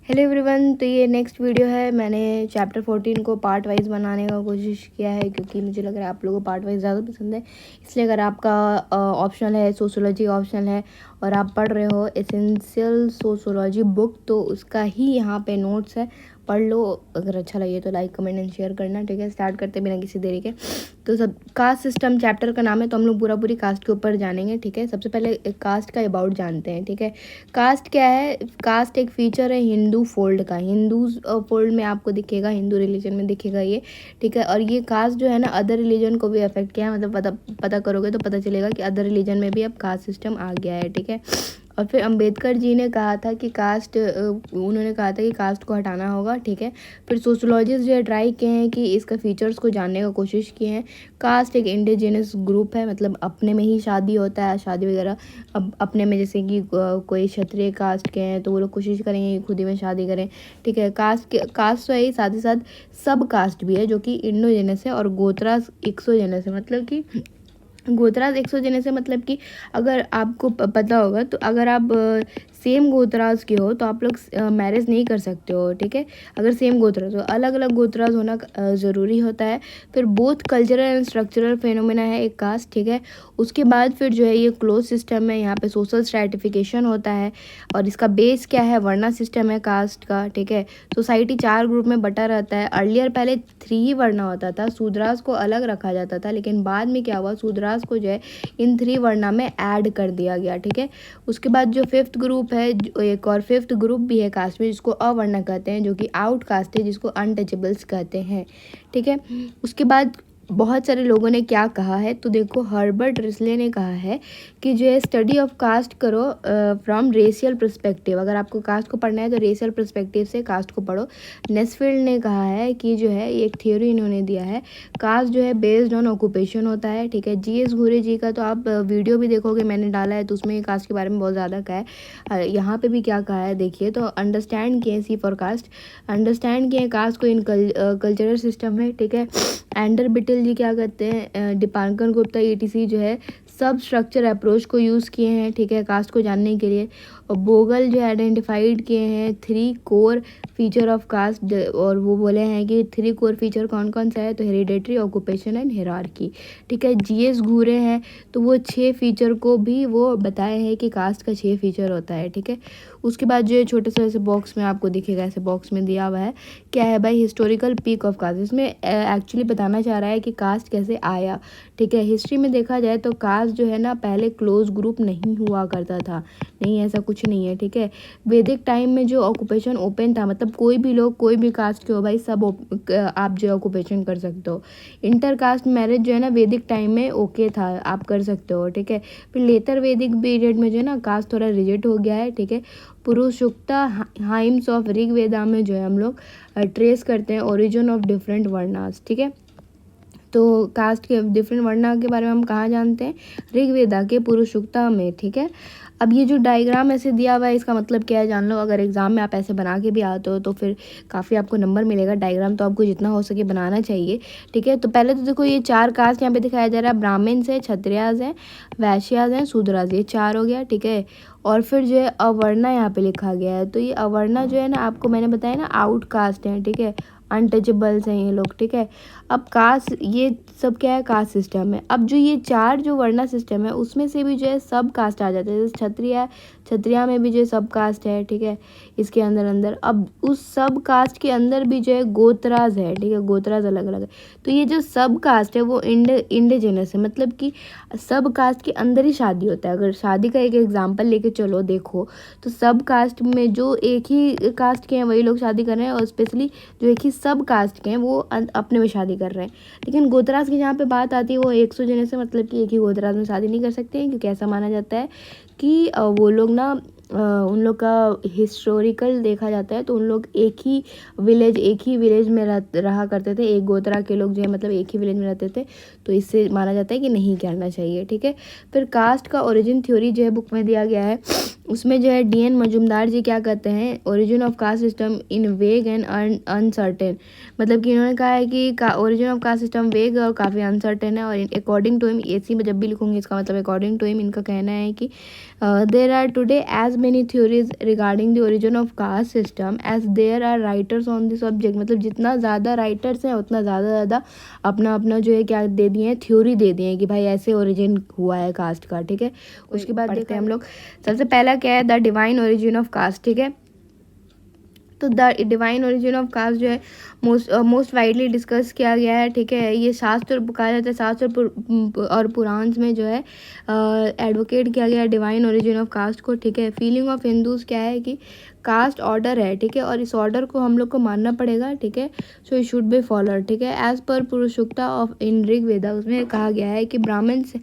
Hello everyone, तो ये next video है। मैंने चैप्टर 14 को पार्ट वाइज बनाने का कोशिश किया है क्योंकि मुझे लग रहा है आप लोगों को पार्ट वाइज ज़्यादा पसंद है। इसलिए अगर आपका ऑप्शनल है, सोशियोलॉजी ऑप्शनल है और आप पढ़ रहे हो एसेंशियल सोशियोलॉजी बुक, तो उसका ही यहाँ पे नोट्स है, पढ़ लो। अगर अच्छा लगे तो लाइक कमेंट एंड शेयर करना। ठीक है, स्टार्ट करते बिना किसी देरी के। तो सब कास्ट सिस्टम चैप्टर का नाम है, तो हम लोग पूरी कास्ट के ऊपर जानेंगे। ठीक है, सबसे पहले कास्ट का अबाउट जानते हैं। ठीक है, कास्ट क्या है? कास्ट एक फीचर है हिंदू फोल्ड का। हिंदू फोल्ड में आपको दिखेगा, हिंदू रिलीजन में दिखेगा ये। ठीक है, और ये कास्ट जो है ना अदर रिलीजन को भी अफेक्ट किया है। मतलब पता करोगे तो पता चलेगा कि अदर रिलीजन में भी अब कास्ट सिस्टम आ गया है। ठीक है, और फिर अंबेडकर जी ने कहा था कि उन्होंने कहा था कि कास्ट को हटाना होगा। ठीक है, फिर सोशोलॉजिस्ट जो है ट्राई किए हैं कि इसका फीचर्स को जानने का कोशिश किए हैं। कास्ट एक इंडिजिनस ग्रुप है, मतलब अपने में ही शादी होता है, शादी वगैरह अब अपने में, जैसे कि कोई क्षत्रिय कास्ट के हैं तो वो लोग कोशिश करेंगे कि खुद ही में शादी करें। ठीक है, कास्ट तो है ही, साथ ही साथ सब कास्ट भी है जो कि इंडोजेनस है, और गोत्रास एक्सोजेनस है। मतलब कि गोत्रास एक्सोजेनस है, मतलब कि अगर आपको पता होगा तो अगर आप सेम गोत्रास के हो तो आप लोग मैरिज नहीं कर सकते हो। ठीक है, अगर सेम गोत्रास हो, अलग अलग गोत्रास होना ज़रूरी होता है। फिर both cultural and structural phenomena है एक कास्ट। ठीक है, उसके बाद फिर जो है ये क्लोज सिस्टम है, यहाँ पे सोशल स्ट्रैटिफिकेशन होता है, और इसका बेस क्या है? वर्णा सिस्टम है कास्ट का। ठीक है, सोसाइटी 4 ग्रुप में बटा रहता है। अर्लियर पहले 3 ही वर्णा होता था, शूद्रास को अलग रखा जाता था, लेकिन बाद में क्या हुआ, शूद्रास को जो है इन 3 वर्णा में ऐड कर दिया गया। ठीक है, उसके बाद जो 5th ग्रुप है, एक और 5th ग्रुप भी है कास्ट में जिसको अवर्णा कहते हैं, जो कि आउट कास्ट है, जिसको अनटचेबल्स कहते हैं। ठीक है, उसके बाद बहुत सारे लोगों ने क्या कहा है, तो देखो हर्बर्ट रिस्ले ने कहा है कि जो है स्टडी ऑफ कास्ट करो फ्रॉम रेशियल पर्सपेक्टिव। अगर आपको कास्ट को पढ़ना है तो रेशियल पर्सपेक्टिव से कास्ट को पढ़ो। नेस्फील्ड ने कहा है कि जो है एक थ्योरी इन्होंने दिया है, कास्ट जो है बेस्ड ऑन ऑक्यूपेशन होता है। ठीक है, जीएस घूरे जी का तो आप वीडियो भी देखोगे, मैंने डाला है, तो उसमें कास्ट के बारे में बहुत ज़्यादा कहा है। यहाँ पे भी क्या कहा है देखिए, तो अंडरस्टैंड किए सी फॉर कास्ट, अंडरस्टैंड किए कास्ट को इन कल्चरल सिस्टम में। ठीक है, एंडर बिटल जी क्या कहते हैं, दीपांकर गुप्ता ETC जो है सब स्ट्रक्चर अप्रोच को यूज़ किए हैं। ठीक है, कास्ट को जानने के लिए। और बोगल जो आइडेंटिफाइड किए हैं 3 कोर फीचर ऑफ कास्ट, और वो बोले हैं कि 3 कोर फीचर कौन कौन सा है, तो हेरिडेटरी, ऑक्यूपेशन एंड हिरार्की। ठीक है, जीएस घूरे हैं तो वो 6 फीचर को भी वो बताए हैं कि कास्ट का 6 फीचर होता है। ठीक है, उसके बाद जो है छोटे से ऐसे बॉक्स में आपको दिखेगा, ऐसे बॉक्स में दिया हुआ है क्या है भाई, हिस्टोरिकल पीक ऑफ कास्ट। इसमें एक्चुअली बताना चाह रहा है कि कास्ट कैसे आया। ठीक है, हिस्ट्री में देखा जाए तो कास्ट जो है ना पहले क्लोज ग्रुप नहीं हुआ करता था, नहीं ऐसा कुछ नहीं है। ठीक है, वैदिक टाइम में जो ऑक्यूपेशन ओपन था, मतलब कोई भी लोग कोई भी कास्ट के हो भाई, सब आप जो ऑक्यूपेशन कर सकते हो। इंटर कास्ट मैरिज जो है ना वैदिक टाइम में ओके था, आप कर सकते हो। ठीक है, फिर लेटर वैदिक पीरियड में जो है ना कास्ट थोड़ा रिजेक्ट हो गया है। ठीक है, पुरुषुक्ता हाइम्स ऑफ ऋग वेदा में जो है हम लोग ट्रेस करते हैं ओरिजिन ऑफ डिफरेंट वर्णास। ठीक है, तो कास्ट के डिफरेंट वर्णा के बारे में हम कहाँ जानते हैं? ऋग्वेदा के पुरुषुक्ता में। ठीक है, अब ये जो डायग्राम ऐसे दिया हुआ है इसका मतलब क्या है जान लो। अगर एग्जाम में आप ऐसे बना के भी आते हो तो फिर काफ़ी आपको नंबर मिलेगा। डायग्राम तो आपको जितना हो सके बनाना चाहिए। ठीक है, तो पहले तो देखो ये 4 कास्ट यहाँ पे दिखाया जा रहा है, ब्राह्मण्स है, क्षत्रियाज हैं, वैश्याज हैं, शूद्राज, ये 4 हो गया। ठीक है, और फिर जो है अवर्णा यहाँ पे लिखा गया है, तो ये अवर्णा जो है ना आपको मैंने बताया ना आउट कास्ट है। ठीक है, अनटचेबल्स हैं ये लोग। ठीक है, अब कास्ट ये सब क्या है, कास्ट सिस्टम है। अब जो ये 4 जो वर्णा सिस्टम है उसमें से भी जो है सब कास्ट आ जाते हैं, जैसे क्षत्रिया में भी जो है सब कास्ट है। ठीक है, इसके अंदर अंदर अब उस सब कास्ट के अंदर भी जो है गोत्राज है। ठीक है, गोत्राज अलग अलग है। तो ये जो सब कास्ट है वो इंडिजिनस है, मतलब कि सब कास्ट के अंदर ही शादी होता है। अगर शादी का एक एग्जाम्पल लेके चलो देखो, तो सब कास्ट में जो एक ही कास्ट के हैं वही लोग शादी कर रहे हैं, और स्पेशली जो एक ही सब कास्ट के हैं वो अपने में शादी कर रहे हैं। लेकिन गोत्रास की जहाँ पे बात आती है वो एक्सोजेनस है, मतलब कि एक ही गोत्रास में शादी नहीं कर सकते हैं, क्योंकि ऐसा माना जाता है कि वो लोग ना उन लोग का हिस्टोरिकल देखा जाता है तो उन लोग एक ही विलेज में रहा करते थे। एक गोत्रा के लोग जो है मतलब एक ही विलेज में रहते थे, तो इससे माना जाता है कि नहीं करना चाहिए। ठीक है, फिर कास्ट का ओरिजिन थ्योरी जो है बुक में दिया गया है, उसमें जो है DN मजुमदार जी क्या कहते हैं, origin of caste system in वेग एंड अनसर्टेन। मतलब कि इन्होंने कहा है कि ओरिजिन ऑफ कास्ट सिस्टम वेग और काफ़ी अनसर्टेन है, और अकॉर्डिंग टू हिम, AC में जब भी लिखूंगी इसका मतलब अकॉर्डिंग टू हिम, इनका कहना है कि there are today as many theories regarding the origin of caste system as there are writers on the subject। मतलब जितना ज़्यादा राइटर्स हैं उतना ज़्यादा अपना अपना जो है क्या दे दिए हैं, थ्योरी दे दिए हैं कि भाई ऐसे ओरिजिन हुआ है कास्ट का। ठीक है, उसके बाद देखते हैं हम लोग। सबसे पहला क्या है, the divine origin of caste. ठीक है, तो the divine origin of caste जो है मोस्ट वाइडली डिस्कस किया गया है। ठीक है, ये शास्त्र कहा जाता है, शास्त्र और पुराण में जो है एडवोकेट किया गया है डिवाइन ओरिजिन ऑफ कास्ट को। ठीक है, फीलिंग ऑफ हिंदूज क्या है कि कास्ट ऑर्डर है। ठीक है, और इस ऑर्डर को हम लोग को मानना पड़ेगा। ठीक है, so it should be followed. ठीक है, एज पर पुरुषोक्ता ऑफ इन ऋग्वेदा, उसमें कहा गया है कि ब्राह्मण्स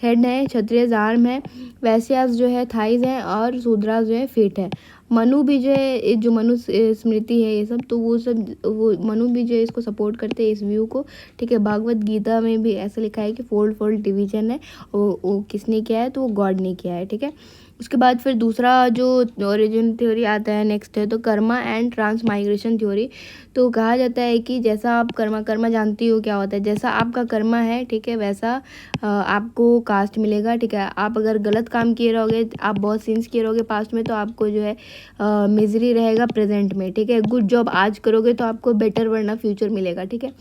हेड है, क्षत्रिय आर्म है, वैश्यास जो है थाइज है, और शूद्रास जो है फीट है। मनु भी जो है, जो मनु स्मृति है ये सब, तो वो मनु भी जो है इसको सपोर्ट करते हैं इस व्यू को। ठीक है, भागवत गीता में भी ऐसा लिखा है कि फोल्ड डिवीजन है, वो किसने किया है, तो वो गॉड ने किया है। ठीक है, उसके बाद फिर दूसरा जो ओरिजिन थ्योरी आता है नेक्स्ट है, तो कर्मा एंड ट्रांसमाइग्रेशन थ्योरी। तो कहा जाता है कि जैसा आप कर्मा जानती हो क्या होता है, जैसा आपका कर्मा है, ठीक है, वैसा आपको कास्ट मिलेगा। ठीक है, आप अगर गलत काम किए रहोगे, आप बहुत सिंस किए रहोगे पास्ट में, तो आपको जो है मिजरी रहेगा प्रेजेंट में। ठीक है, गुड जॉब आज करोगे तो आपको बेटर वरना फ्यूचर मिलेगा। ठीक है,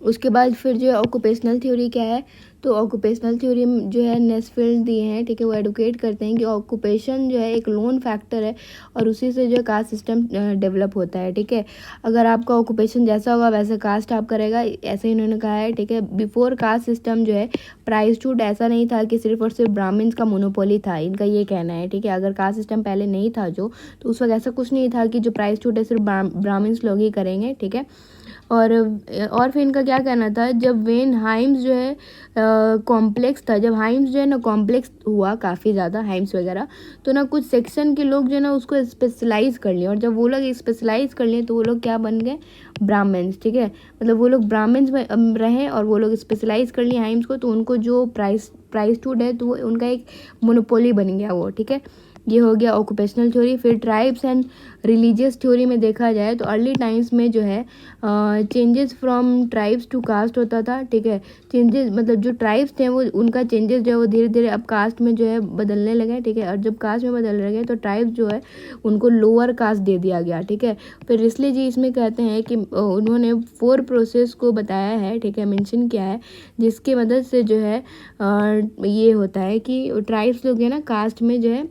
उसके बाद फिर जो है ऑक्यूपेशनल थ्योरी क्या है, तो ऑक्यूपेशनल थ्योरी जो है नेस्फील्ड दिए हैं। ठीक है, वो एडवोकेट करते हैं कि ऑक्यूपेशन जो है एक लोन फैक्टर है और उसी से जो है कास्ट सिस्टम डेवलप होता है। ठीक है, अगर आपका ऑक्यूपेशन जैसा होगा वैसे कास्ट आप करेगा, ऐसे ही इन्होंने कहा है। ठीक है, बिफोर कास्ट सिस्टम जो है प्राइसहुड ऐसा नहीं था कि सिर्फ और सिर्फ ब्राह्मण्स का मोनोपोली था, इनका ये कहना है। ठीक है, अगर कास्ट सिस्टम पहले नहीं था जो, तो उस वक्त ऐसा कुछ नहीं था कि जो प्राइसहुड है सिर्फ ब्राह्मण्स लोग ही करेंगे। ठीक है, और फिर इनका क्या कहना था, जब वेन हाइम्स जो है कॉम्प्लेक्स था, जब हाइम्स जो है ना कॉम्प्लेक्स हुआ काफ़ी ज़्यादा हाइम्स वगैरह, तो ना कुछ सेक्शन के लोग जो है ना उसको स्पेशलाइज कर लिए, और जब वो लोग स्पेशलाइज कर लिए तो वो लोग क्या बन गए, ब्राह्मण्स। ठीक है, मतलब वो लोग ब्राह्मण्स में रहे और वो लोग स्पेशलाइज कर लिए हाइम्स को, तो उनको जो प्राइसहुड है तो वो उनका एक मोनोपोली बन गया वो। ठीक है, ये हो गया ऑक्यूपेशनल थ्योरी। फिर ट्राइब्स एंड रिलीजियस थ्योरी में देखा जाए तो अर्ली टाइम्स में जो है changes from tribes to caste होता था। ठीक है, चेंजेस मतलब जो ट्राइब्स थे वो उनका चेंजेस जो है वो धीरे धीरे अब कास्ट में जो है बदलने लगे। ठीक है, और जब कास्ट में बदलने लगे तो ट्राइब्स जो है उनको लोअर कास्ट दे दिया गया। ठीक है, फिर रिस्ले जी इसमें कहते हैं कि उन्होंने 4 प्रोसेस को बताया है। ठीक है, मेंशन किया है, जिसकी मदद से जो है ये होता है कि ट्राइब्स लोग है ना कास्ट में जो है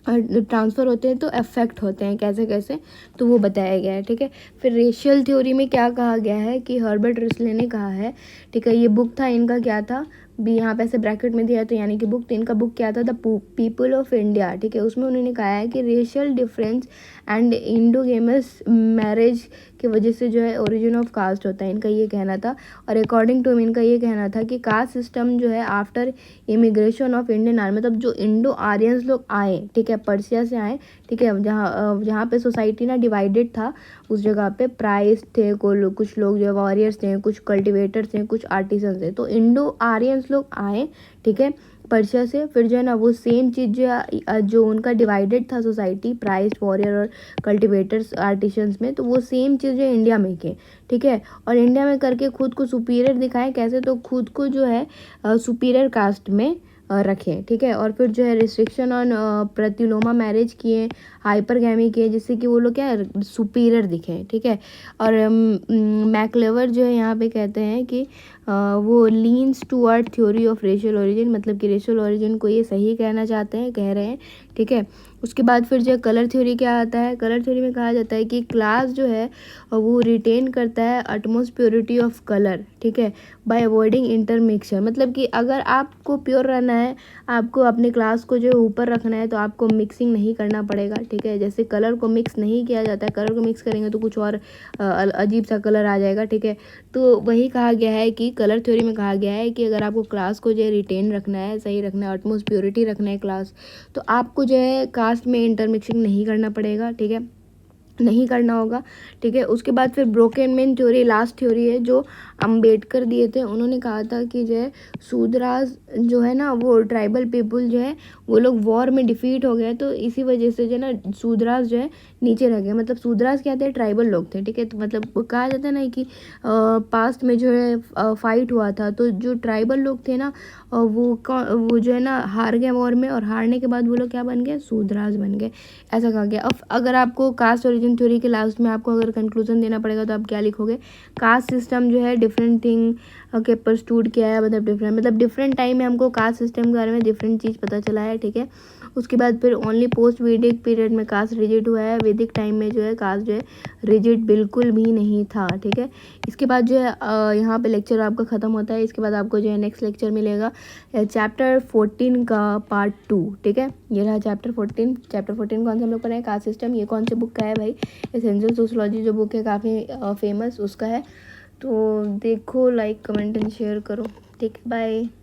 ट्रांसफ़र होते हैं तो अफेक्ट होते हैं, कैसे कैसे, तो वो बताया गया है। ठीक है, फिर रेशियल थ्योरी में क्या कहा गया है कि हर्बर्ट रिस्ले ने कहा है। ठीक है, ये बुक था इनका, क्या था भी यहाँ पे ऐसे ब्रैकेट में दिया है, तो यानी कि बुक, इनका बुक क्या था, द पीपल ऑफ इंडिया। ठीक है, उसमें उन्होंने कहा है कि रेशियल डिफरेंस एंड इंडोगेमस मैरिज की वजह से जो है ओरिजिन ऑफ कास्ट होता है, इनका ये कहना था। और अकॉर्डिंग टू इनका ये कहना था कि कास्ट सिस्टम जो है after immigration of Indian army, मतलब जो इंडो आर्यंस लोग आए, ठीक है, पर्शिया से आए। ठीक है, जहाँ पे सोसाइटी ना डिवाइडेड था, उस जगह पे प्राइस थे, कुछ लोग जो है वॉरियर्स थे, कुछ कल्टिवेटर्स थे, कुछ आर्टिसन थे, तो इंडो आर्यंस लोग आए। ठीक है, पर्शिया से, फिर जो है ना वो सेम चीज़ जो उनका डिवाइडेड था सोसाइटी प्राइस वॉरियर और कल्टिवेटर्स आर्टिशंस में, तो वो सेम चीज़ जो है इंडिया में की। ठीक है, और इंडिया में करके खुद को सुपीरियर दिखाएं, कैसे, तो खुद को जो है सुपीरियर कास्ट में रखें। ठीक है, और फिर जो है रिस्ट्रिक्शन ऑन प्रतिलोमा मैरिज किए, हाइपरगैमी किए, जिससे कि वो लोग क्या सुपीरियर दिखें। ठीक है, और मैक्लेवर जो है यहाँ पे कहते हैं कि वो leans toward theory of racial origin, मतलब कि रेशियल ओरिजिन को ये सही कहना चाहते हैं, कह रहे हैं। ठीक है, उसके बाद फिर जो कलर थ्योरी क्या आता है, कलर थ्योरी में कहा जाता है कि क्लास जो है वो रिटेन करता है अटमोस्ट प्योरिटी ऑफ कलर। ठीक है, बाय अवॉइडिंग इंटरमिक्सचर, मतलब कि अगर आपको प्योर रहना है, आपको अपने क्लास को जो ऊपर रखना है, तो आपको मिक्सिंग नहीं करना पड़ेगा। ठीक है, जैसे कलर को मिक्स नहीं किया जाता है, कलर को मिक्स करेंगे तो कुछ और अजीब सा कलर आ जाएगा। ठीक है, तो वही कहा गया है कि कलर थ्योरी में कहा गया है कि अगर आपको क्लास को जो है रिटेन रखना है, सही रखना है, अटमोस्ट प्योरिटी रखना है क्लास, तो आपको जो है कास्ट में इंटरमिक्सिंग नहीं करना पड़ेगा। ठीक है, नहीं करना होगा, ठीक है। उसके बाद फिर broken man theory last theory है जो अंबेडकर दिए थे। उन्होंने कहा था कि जो है सूदराज जो है ना वो ट्राइबल पीपल जो है वो लोग वॉर में डिफीट हो गए, तो इसी वजह से जो है ना सूदराज जो है नीचे रह गए। मतलब सूदराज क्या थे, ट्राइबल लोग थे, ठीक है। तो मतलब कहा जाता है ना कि पास्ट में जो है फाइट हुआ था, तो जो ट्राइबल लोग थे ना वो जो है ना हार गए वॉर में, और हारने के बाद वो लोग क्या बन गए, सूदराज बन गए, ऐसा कहा गया। अब अगर आपको कास्ट ओरिजिन थ्योरी के लास्ट में आपको अगर कंक्लूजन देना पड़ेगा तो आप क्या लिखोगे, कास्ट सिस्टम जो है डिफरेंट थिंग के परस्टूड किया है, मतलब डिफरेंट टाइम में हमको कास्ट सिस्टम के बारे में डिफरेंट चीज़ पता चला है, ठीक है। उसके बाद फिर ओनली पोस्ट वैदिक पीरियड में कास्ट रिजिड हुआ है, वैदिक टाइम में जो है कास्ट जो है रिजिड बिल्कुल भी नहीं था, ठीक है। इसके बाद जो है यहाँ पे लेक्चर आपका ख़त्म होता है। इसके बाद आपको जो है नेक्स्ट लेक्चर मिलेगा चैप्टर 14 का पार्ट 2, ठीक है। ये रहा चैप्टर 14। चैप्टर 14 कौन सा हम लोग पढ़े, कास्ट सिस्टम। ये कौन से बुक का है भाई, एसेंशियल सोशियोलॉजी जो बुक है काफ़ी फेमस उसका है। तो देखो, लाइक कमेंट एंड शेयर करो, ठीक है, बाय।